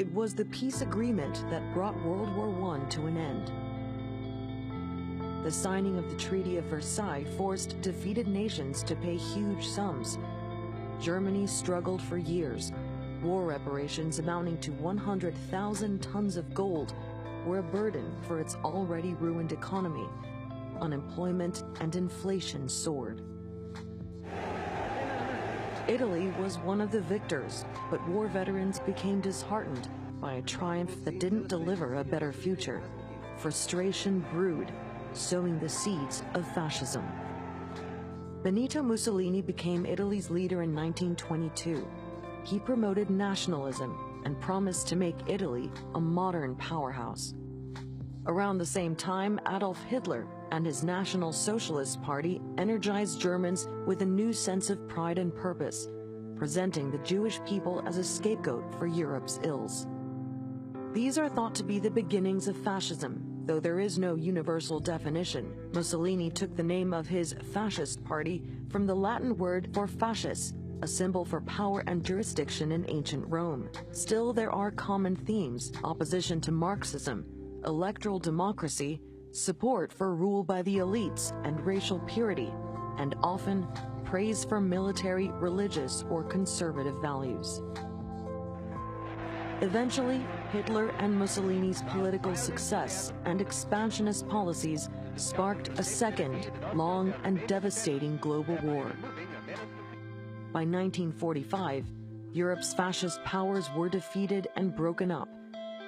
It was the peace agreement that brought World War I to an end. The signing of the Treaty of Versailles forced defeated nations to pay huge sums. Germany struggled for years. War reparations amounting to 100,000 tons of gold were a burden for its already ruined economy. Unemployment and inflation soared. Italy was one of the victors, but war veterans became disheartened by a triumph that didn't deliver a better future. Frustration brewed, sowing the seeds of fascism. Benito Mussolini became Italy's leader in 1922. He promoted nationalism and promised to make Italy a modern powerhouse. Around the same time, Adolf Hitler and his National Socialist Party energized Germans with a new sense of pride and purpose, presenting the Jewish people as a scapegoat for Europe's ills. These are thought to be the beginnings of fascism. Though there is no universal definition, Mussolini took the name of his fascist party from the Latin word for fascis, a symbol for power and jurisdiction in ancient Rome. Still, there are common themes: opposition to Marxism, electoral democracy, support for rule by the elites and racial purity, and often praise for military, religious, or conservative values. Eventually, Hitler and Mussolini's political success and expansionist policies sparked a second, long and devastating global war. By 1945, Europe's fascist powers were defeated and broken up,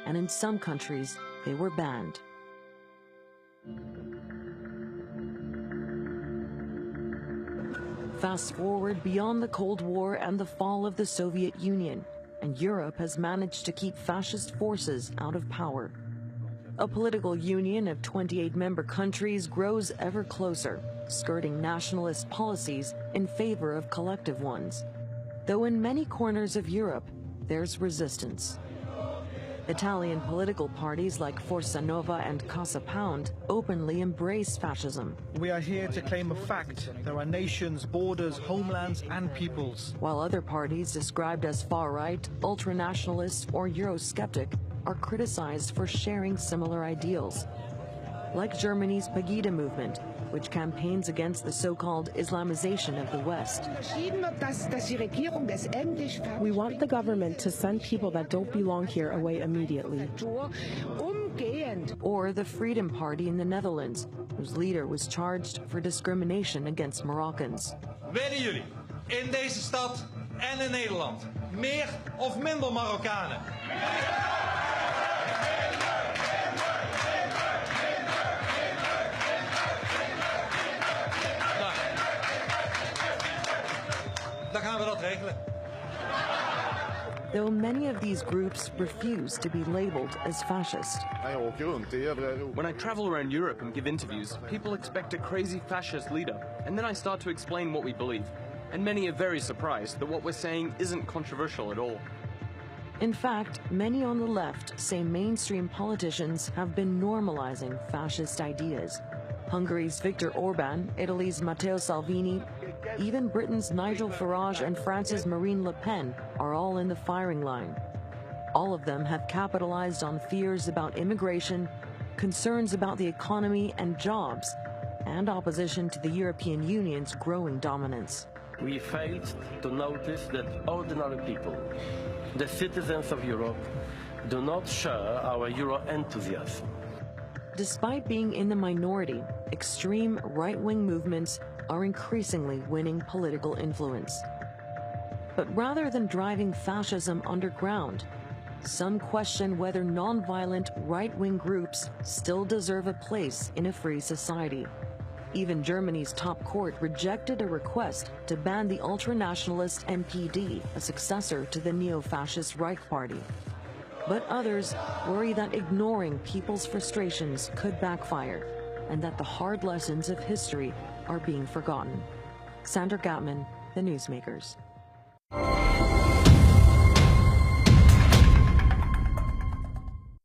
and in some countries, they were banned. Fast forward beyond the Cold War and the fall of the Soviet Union, and Europe has managed to keep fascist forces out of power. A political union of 28 member countries grows ever closer, skirting nationalist policies in favor of collective ones. Though in many corners of Europe, there's resistance. Italian political parties like Forza Nova and Casa Pound openly embrace fascism. We are here to claim a fact. There are nations, borders, homelands, and peoples. While other parties described as far-right, ultranationalist, or Eurosceptic are criticized for sharing similar ideals. Like Germany's Pegida movement, which campaigns against the so-called Islamization of the West. We want the government to send people that don't belong here away immediately. Or the Freedom Party in the Netherlands, whose leader was charged for discrimination against Moroccans. Willen jullie in deze stad en in Nederland meer of minder Marokkanen? Dan gaan we dat regelen. Though many of these groups refuse to be labeled as fascist. When I travel around Europe and give interviews, people expect a crazy fascist leader, and then I start to explain what we believe. And many are very surprised that what we're saying isn't controversial at all. In fact, many on the left say mainstream politicians have been normalizing fascist ideas. Hungary's Viktor Orban, Italy's Matteo Salvini, even Britain's Nigel Farage and France's Marine Le Pen are all in the firing line. All of them have capitalized on fears about immigration, concerns about the economy and jobs, and opposition to the European Union's growing dominance. We failed to notice that ordinary people, the citizens of Europe, do not share our Euro enthusiasm. Despite being in the minority, extreme right-wing movements are increasingly winning political influence. But rather than driving fascism underground, some question whether nonviolent right-wing groups still deserve a place in a free society. Even Germany's top court rejected a request to ban the ultranationalist NPD, a successor to the neo-fascist Reich Party. But others worry that ignoring people's frustrations could backfire, and that the hard lessons of history are being forgotten. Sandra Gatman, The Newsmakers.